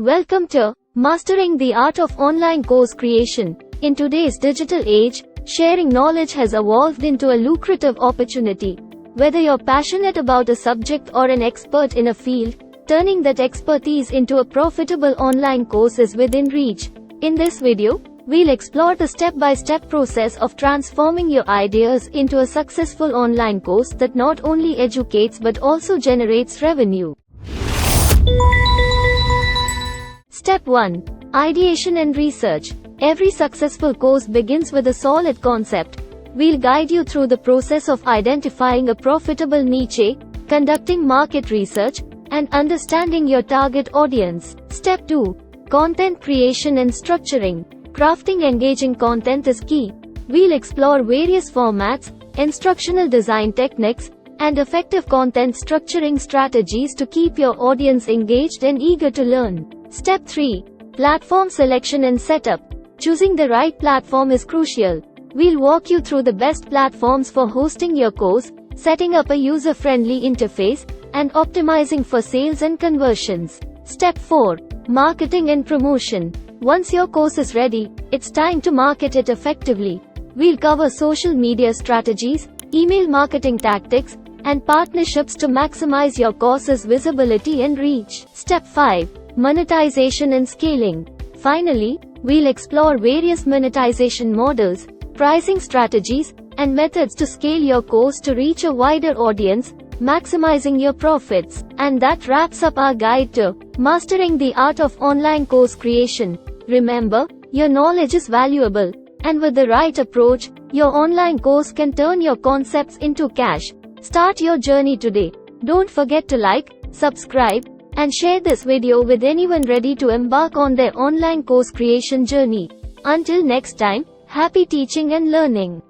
Welcome to Mastering the Art of Online Course Creation. In today's digital age, sharing knowledge has evolved into a lucrative opportunity. Whether you're passionate about a subject or an expert in a field, turning that expertise into a profitable online course is within reach. In this video, we'll explore the step-by-step process of transforming your ideas into a successful online course that not only educates but also generates revenue. Step 1. Ideation and research. Every successful course begins with a solid concept. We'll guide you through the process of identifying a profitable niche, conducting market research, and understanding your target audience. Step 2. Content creation and structuring. Crafting engaging content is key. We'll explore various formats, instructional design techniques, and effective content structuring strategies to keep your audience engaged and eager to learn. Step 3. Platform selection and setup. Choosing the right platform is crucial. We'll walk you through the best platforms for hosting your course, setting up a user-friendly interface, and optimizing for sales and conversions. Step 4. Marketing and promotion. Once your course is ready, it's time to market it effectively. We'll cover social media strategies, email marketing tactics, and partnerships to maximize your course's visibility and reach. Step 5. Monetization and scaling. Finally, we'll explore various monetization models, pricing strategies, and methods to scale your course to reach a wider audience, maximizing your profits. And that wraps up our guide to Mastering the Art of Online Course Creation. Remember, your knowledge is valuable, and with the right approach, your online course can turn your concepts into cash. Start your journey today. Don't forget to like, subscribe, and share this video with anyone ready to embark on their online course creation journey. Until next time, happy teaching and learning.